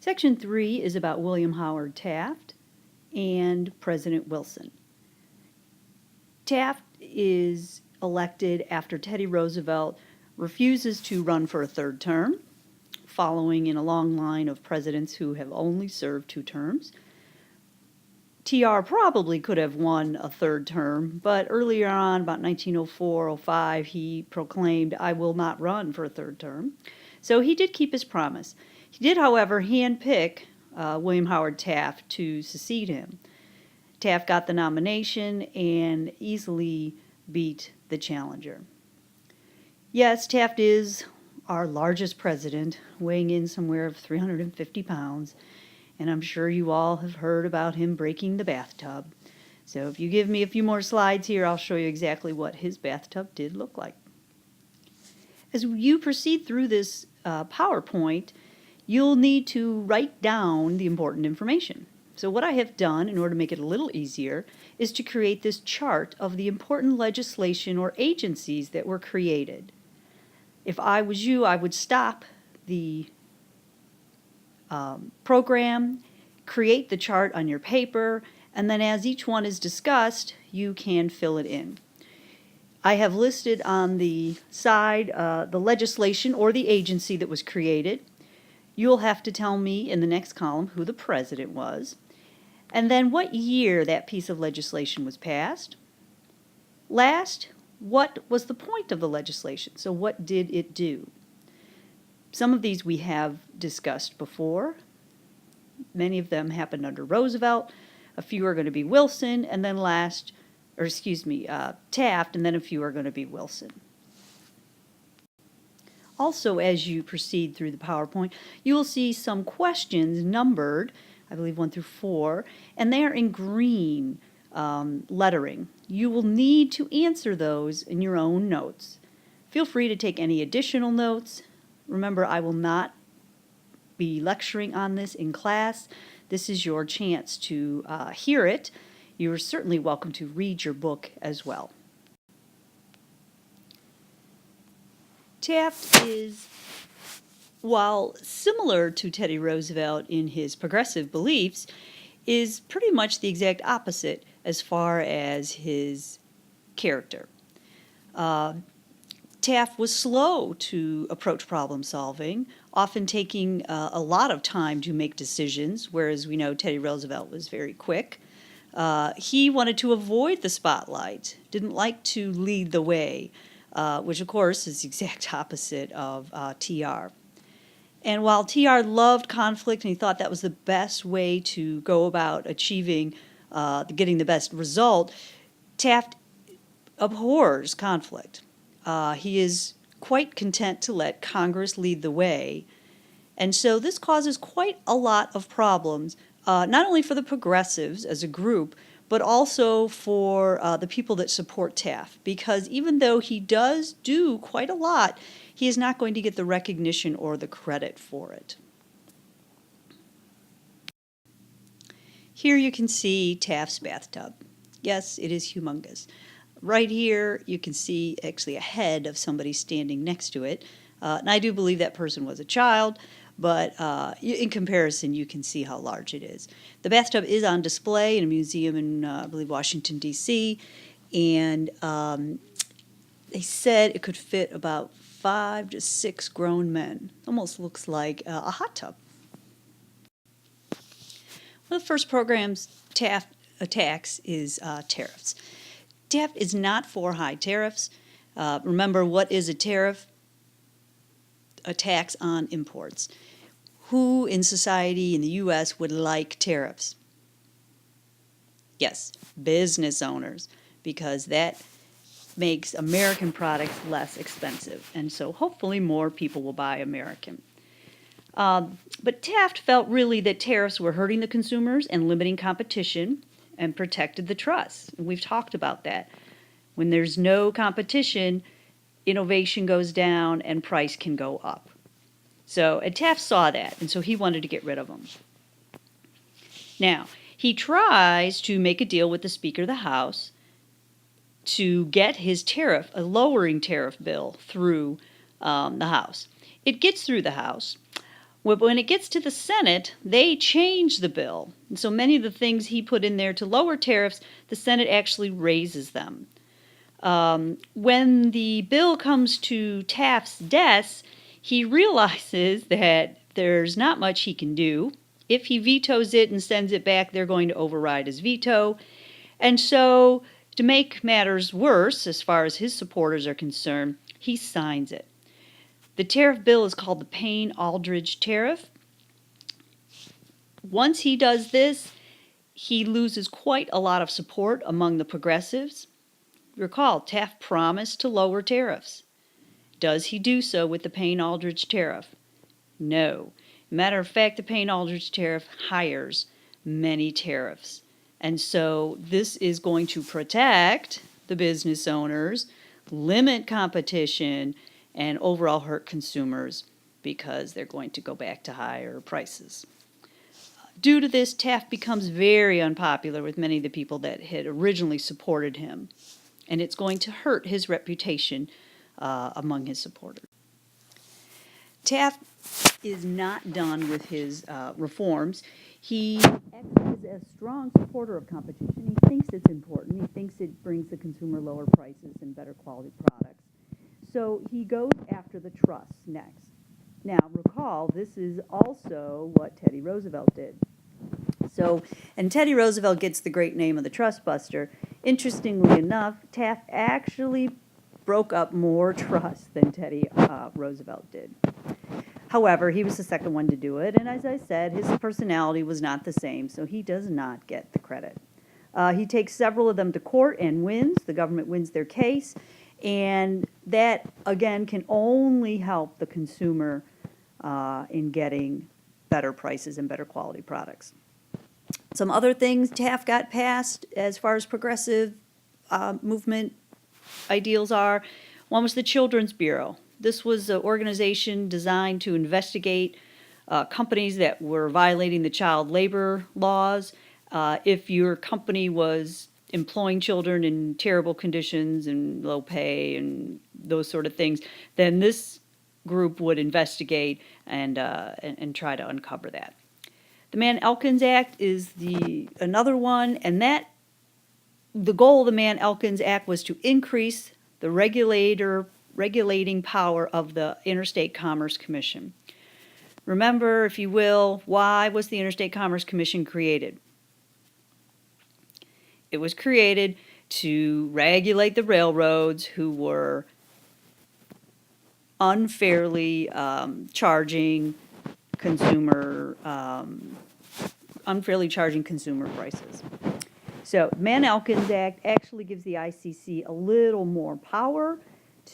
Section 3 is about William Howard Taft and President Wilson. Taft is elected after Teddy Roosevelt refuses to run for a third term, following in a long line of presidents who have only served 2 terms. TR probably could have won a third term, but earlier on, about 1904-05, he proclaimed, "I will not run for a third term." So he did keep his promise. He did, however, handpick William Howard Taft to succeed him. Taft got the nomination and easily beat the challenger. Yes, Taft is our largest president, weighing in somewhere of 350 pounds, and I'm sure you all have heard about him breaking the bathtub. So if you give me a few more slides here, I'll show you exactly what his bathtub did look like. As you proceed through this PowerPoint, you'll need to write down the important information. So what I have done, in order to make it a little easier, is to create this chart of the important legislation or agencies that were created. If I was you, I would stop the program, create the chart on your paper, and then as each one is discussed, you can fill it in. I have listed on the side the legislation or the agency that was created. You'll have to tell me in the next column who the president was, and then what year that piece of legislation was passed. Last, what was the point of the legislation? So what did it do? Some of these we have discussed before. Many of them happened under Roosevelt. A few are going to be Wilson, and then Taft, and then a few are going to be Wilson. Also, as you proceed through the PowerPoint, you will see some questions numbered, I believe 1 through 4, and they are in green lettering. You will need to answer those in your own notes. Feel free to take any additional notes. Remember, I will not be lecturing on this in class. This is your chance to hear it. You are certainly welcome to read your book as well. Taft is, while similar to Teddy Roosevelt in his progressive beliefs, is pretty much the exact opposite as far as his character. Taft was slow to approach problem solving, often taking a lot of time to make decisions, whereas we know Teddy Roosevelt was very quick. He wanted to avoid the spotlight, didn't like to lead the way, which of course is the exact opposite of TR. And while TR loved conflict and he thought that was the best way to go about achieving getting the best result, Taft abhors conflict. He is quite content to let Congress lead the way. And so this causes quite a lot of problems, not only for the progressives as a group, but also for the people that support Taft. Because even though he does do quite a lot, he is not going to get the recognition or the credit for it. Here you can see Taft's bathtub. Yes, it is humongous. Right here, you can see actually a head of somebody standing next to it. And I do believe that person was a child, but in comparison, you can see how large it is. The bathtub is on display in a museum in, I believe, Washington, D.C., and they said it could fit about 5 to 6 grown men. Almost looks like a hot tub. One of the first programs Taft attacks is tariffs. Taft is not for high tariffs. Remember, what is a tariff? A tax on imports. Who in society in the U.S. would like tariffs? Yes, business owners, because that makes American products less expensive. And so hopefully more people will buy American. But Taft felt really that tariffs were hurting the consumers and limiting competition and protected the trust. And we've talked about that. When there's no competition, innovation goes down and price can go up. And Taft saw that, and so he wanted to get rid of them. Now, he tries to make a deal with the Speaker of the House to get his tariff, a lowering tariff bill, through the House. It gets through the House, When it gets to the Senate, they change the bill. And so many of the things he put in there to lower tariffs, the Senate actually raises them. When the bill comes to Taft's desk, he realizes that there's not much he can do. If he vetoes it and sends it back, they're going to override his veto. And so, to make matters worse, as far as his supporters are concerned, he signs it. The tariff bill is called the Payne-Aldrich tariff. Once he does this, he loses quite a lot of support among the progressives. Recall, Taft promised to lower tariffs. Does he do so with the Payne-Aldrich tariff? No. Matter of fact, the Payne-Aldrich tariff hires many tariffs. And so this is going to protect the business owners, limit competition, and overall hurt consumers because they're going to go back to higher prices. Due to this, Taft becomes very unpopular with many of the people that had originally supported him, and it's going to hurt his reputation among his supporters. Taft is not done with his reforms. He actually is a strong supporter of competition. He thinks it's important. He thinks it brings the consumer lower prices and better quality products. So he goes after the trusts next. Now, recall, this is also what Teddy Roosevelt did. So, and Teddy Roosevelt gets the great name of the trust buster. Interestingly enough, Taft actually broke up more trusts than Teddy Roosevelt did. However, he was the second one to do it, and as I said, his personality was not the same, so he does not get the credit. He takes several of them to court and wins. The government wins their case, and that, again, can only help the consumer in getting better prices and better quality products. Some other things Taft got passed as far as progressive movement ideals are. One was the Children's Bureau. This was an organization designed to investigate companies that were violating the child labor laws. If your company was employing children in terrible conditions and low pay and those sort of things, then this group would investigate and try to uncover that. The Mann-Elkins Act is another one, and the goal of the Mann-Elkins Act was to increase the regulating power of the Interstate Commerce Commission. Remember, if you will, why was the Interstate Commerce Commission created? It was created to regulate the railroads who were unfairly charging consumer prices. So Mann-Elkins Act actually gives the ICC a little more power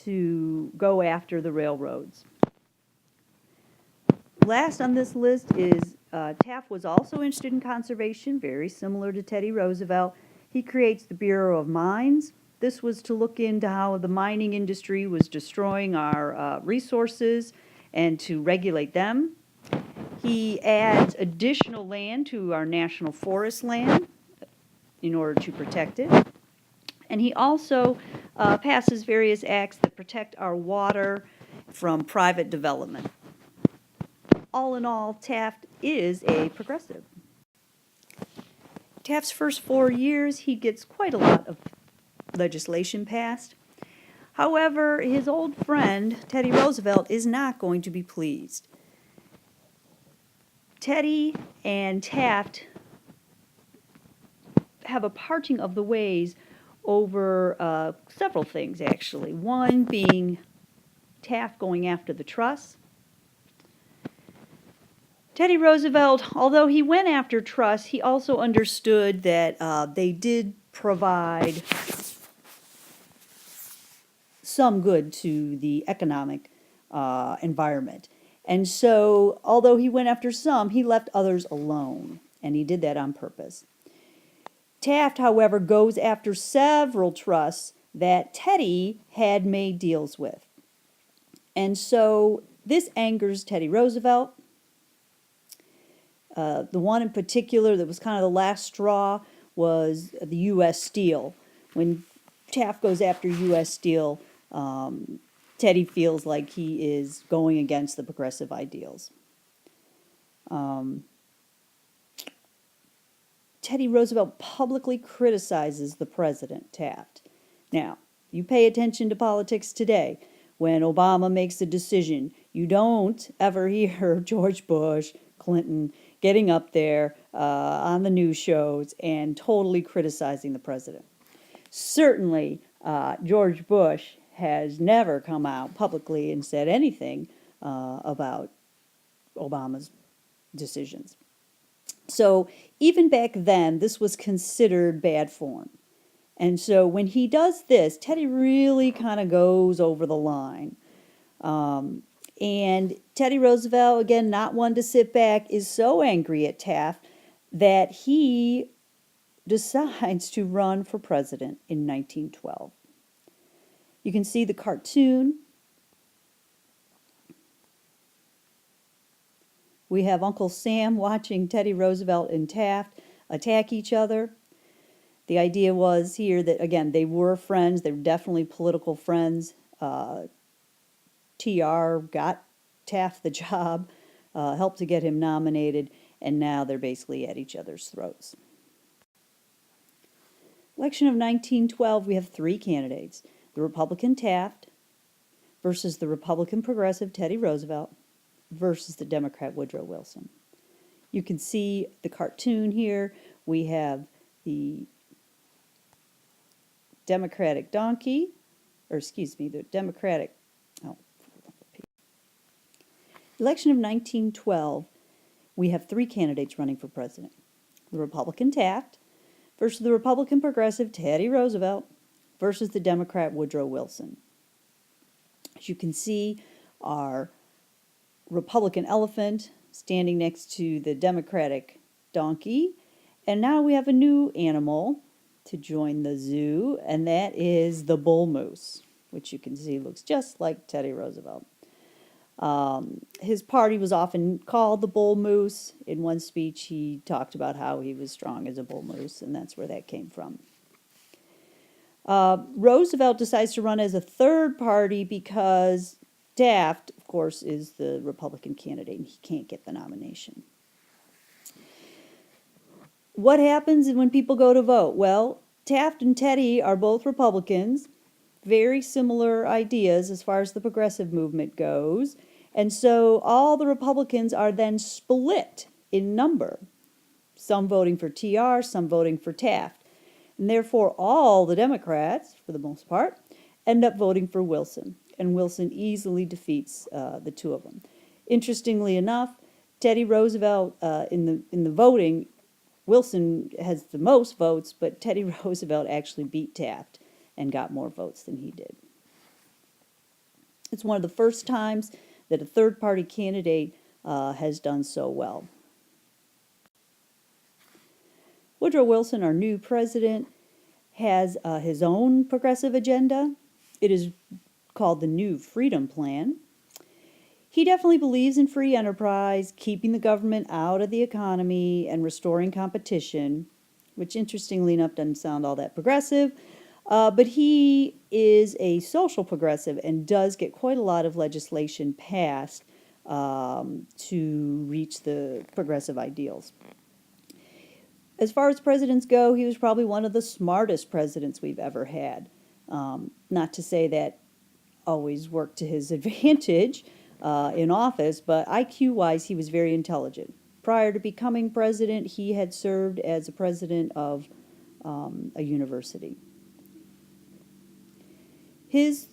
to go after the railroads. Last on this list is Taft was also interested in conservation, very similar to Teddy Roosevelt. He creates the Bureau of Mines. This was to look into how the mining industry was destroying our resources and to regulate them. He adds additional land to our national forest land in order to protect it. And he also passes various acts that protect our water from private development. All in all, Taft is a progressive. Taft's first 4 years, he gets quite a lot of legislation passed. However, his old friend, Teddy Roosevelt, is not going to be pleased. Teddy and Taft have a parting of the ways over several things, actually. One being Taft going after the trusts. Teddy Roosevelt, although he went after trusts, he also understood that they did provide some good to the economic environment. And so, although he went after some, he left others alone, and he did that on purpose. Taft, however, goes after several trusts that Teddy had made deals with. And so this angers Teddy Roosevelt. The one in particular that was kind of the last straw was the U.S. Steel. When Taft goes after U.S. Steel, Teddy feels like he is going against the progressive ideals. Teddy Roosevelt publicly criticizes the president, Taft. Now, you pay attention to politics today. When Obama makes a decision, you don't ever hear George Bush, Clinton getting up there on the news shows and totally criticizing the president. Certainly, George Bush has never come out publicly and said anything about Obama's decisions. So even back then, this was considered bad form. And so when he does this, Teddy really kind of goes over the line. And Teddy Roosevelt, again, not one to sit back, is so angry at Taft that he decides to run for president in 1912. You can see the cartoon. We have Uncle Sam watching Teddy Roosevelt and Taft attack each other. The idea was here that, again, they were friends. They were definitely political friends. TR got Taft the job, helped to get him nominated, and now they're basically at each other's throats. Election of 1912, we have three candidates. The Republican Taft versus the Republican progressive Teddy Roosevelt versus the Democrat Woodrow Wilson. You can see the cartoon here. We have the Democratic donkey, or excuse me, the Democratic, Election of 1912, we have three candidates running for president. The Republican Taft versus the Republican progressive Teddy Roosevelt versus the Democrat Woodrow Wilson. As you can see, our Republican elephant standing next to the Democratic donkey. And now we have a new animal to join the zoo, and that is the bull moose, which you can see looks just like Teddy Roosevelt. His party was often called the bull moose. In one speech, he talked about how he was strong as a bull moose, and that's where that came from. Roosevelt decides to run as a third party because Taft, of course, is the Republican candidate, and he can't get the nomination. What happens when people go to vote? Well, Taft and Teddy are both Republicans, very similar ideas as far as the progressive movement goes, and so all the Republicans are then split in number, some voting for TR, some voting for Taft, and therefore all the Democrats, for the most part, end up voting for Wilson, and Wilson easily defeats the two of them. Interestingly enough, Teddy Roosevelt, in the voting, Wilson has the most votes, but Teddy Roosevelt actually beat Taft and got more votes than he did. It's one of the first times that a third-party candidate has done so well. Woodrow Wilson, our new president, has his own progressive agenda. It is called the New Freedom Plan. He definitely believes in free enterprise, keeping the government out of the economy, and restoring competition, which interestingly enough doesn't sound all that progressive, but he is a social progressive and does get quite a lot of legislation passed to reach the progressive ideals. As far as presidents go, he was probably one of the smartest presidents we've ever had. Not to say that always worked to his advantage in office, but IQ-wise, he was very intelligent. Prior to becoming president, he had served as a president of a university. His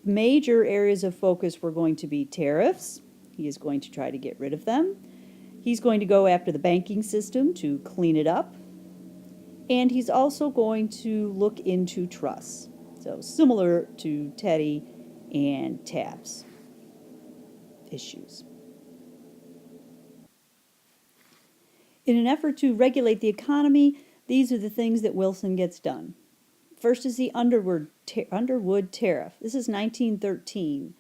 major areas of focus were going to be tariffs. He is going to try to get rid of them. He's going to go after the banking system to clean it up. And he's also going to look into trusts. So similar to Teddy and Taft's issues. In an effort to regulate the economy, these are the things that Wilson gets done. First is the Underwood Tariff. This is 1913.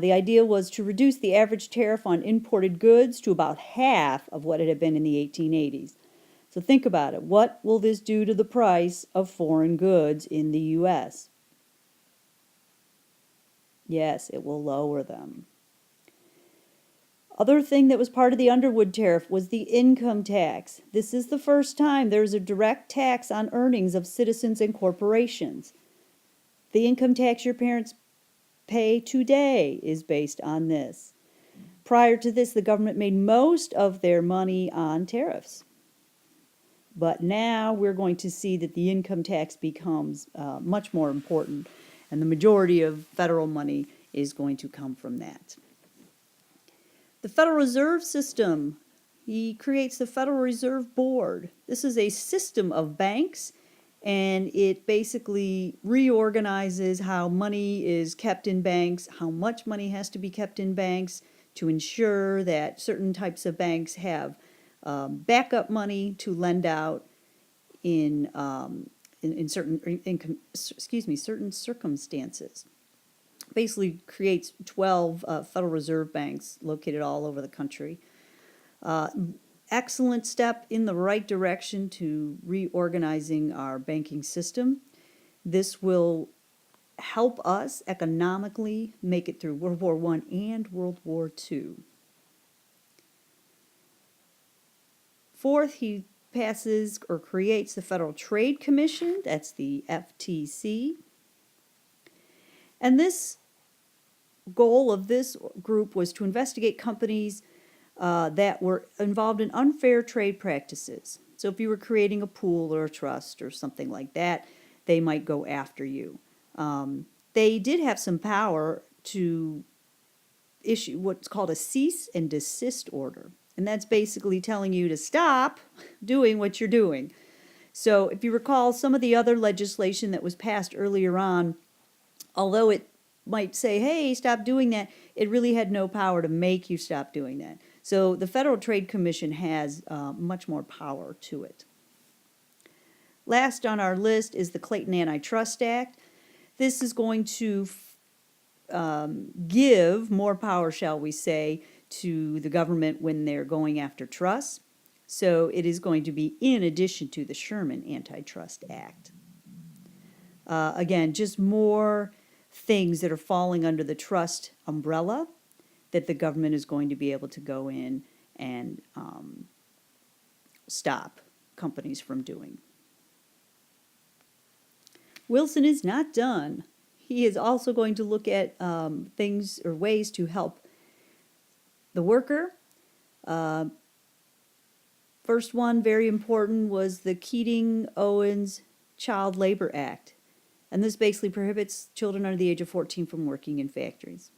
The idea was to reduce the average tariff on imported goods to about half of what it had been in the 1880s. So think about it. What will this do to the price of foreign goods in the U.S.? Yes, it will lower them. Other thing that was part of the Underwood tariff was the income tax. This is the first time there's a direct tax on earnings of citizens and corporations. The income tax your parents pay today is based on this. Prior to this, the government made most of their money on tariffs. But now we're going to see that the income tax becomes much more important, and the majority of federal money is going to come from that. The Federal Reserve System, he creates the Federal Reserve Board. This is a system of banks, and it basically reorganizes how money is kept in banks, how much money has to be kept in banks to ensure that certain types of banks have backup money to lend out in certain circumstances. Basically creates 12 Federal Reserve banks located all over the country. Excellent step in the right direction to reorganizing our banking system. This will help us economically make it through World War I and World War II. Fourth, he passes or creates the Federal Trade Commission, that's the FTC. And this goal of this group was to investigate companies that were involved in unfair trade practices. So if you were creating a pool or a trust or something like that, they might go after you. They did have some power to issue what's called a cease and desist order. And that's basically telling you to stop doing what you're doing. So if you recall, some of the other legislation that was passed earlier on, although it might say, hey, stop doing that, it really had no power to make you stop doing that. So the Federal Trade Commission has much more power to it. Last on our list is the Clayton Antitrust Act. This is going to give more power, shall we say, to the government when they're going after trusts. So it is going to be in addition to the Sherman Antitrust Act. Again, just more things that are falling under the trust umbrella that the government is going to be able to go in and stop companies from doing. Wilson is not done. He is also going to look at things or ways to help the worker. First one, very important, was the Keating-Owens Child Labor Act. And this basically prohibits children under the age of 14 from working in factories.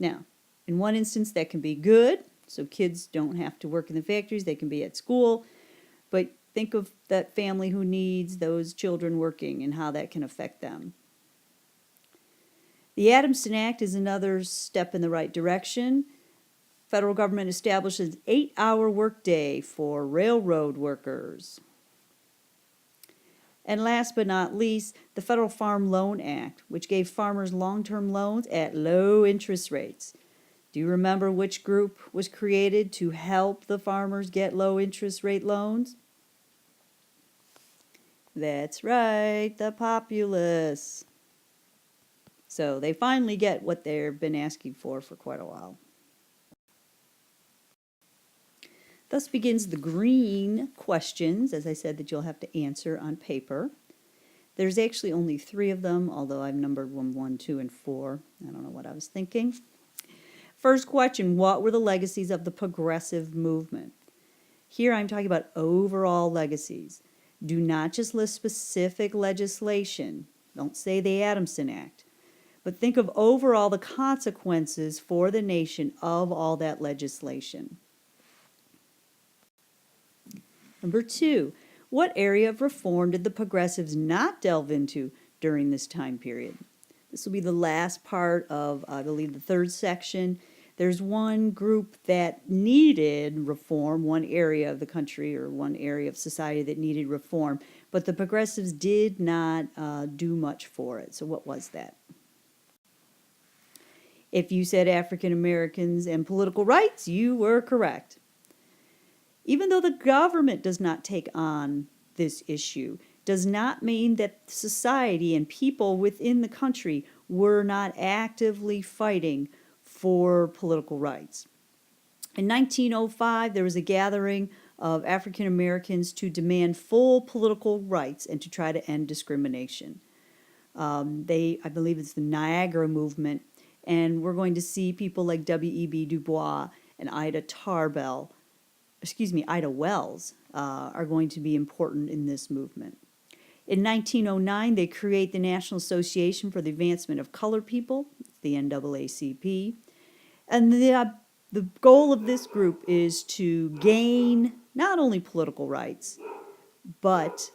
Now, in one instance, that can be good, so kids don't have to work in the factories, they can be at school. But think of that family who needs those children working and how that can affect them. The Adamson Act is another step in the right direction. Federal government establishes an 8-hour workday for railroad workers. And last but not least, the Federal Farm Loan Act, which gave farmers long-term loans at low interest rates. Do you remember which group was created to help the farmers get low interest rate loans? That's right, the populace. So they finally get what they've been asking for quite a while. Thus begins the green questions, as I said, that you'll have to answer on paper. There's actually only 3 of them, although I've numbered them 1, 2, and 4. I don't know what I was thinking. First question, what were the legacies of the progressive movement? Here I'm talking about overall legacies. Do not just list specific legislation. Don't say the Adamson Act. But think of overall the consequences for the nation of all that legislation. Number 2, what area of reform did the progressives not delve into during this time period? This will be the last part of, I believe, the 3rd section. There's one group that needed reform, one area of the country or one area of society that needed reform, but the progressives did not do much for it. So what was that? If you said African Americans and political rights, you were correct. Even though the government does not take on this issue, does not mean that society and people within the country were not actively fighting for political rights. In 1905, there was a gathering of African Americans to demand full political rights and to try to end discrimination. I believe it's the Niagara Movement, and we're going to see people like W.E.B. Du Bois and Ida Wells are going to be important in this movement. In 1909, they create the National Association for the Advancement of Colored People, the NAACP, and the goal of this group is to gain not only political rights, but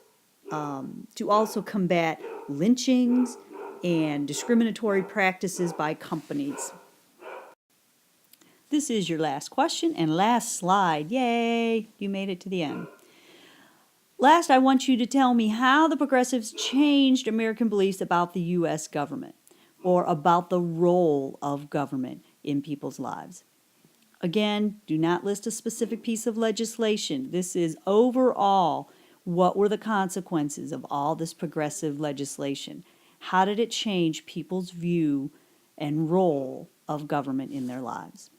to also combat lynchings and discriminatory practices by companies. This is your last question and last slide. Yay, you made it to the end. Last, I want you to tell me how the progressives changed American beliefs about the U.S. government or about the role of government in people's lives. Again, do not list a specific piece of legislation. This is overall, what were the consequences of all this progressive legislation? How did it change people's view and role of government in their lives?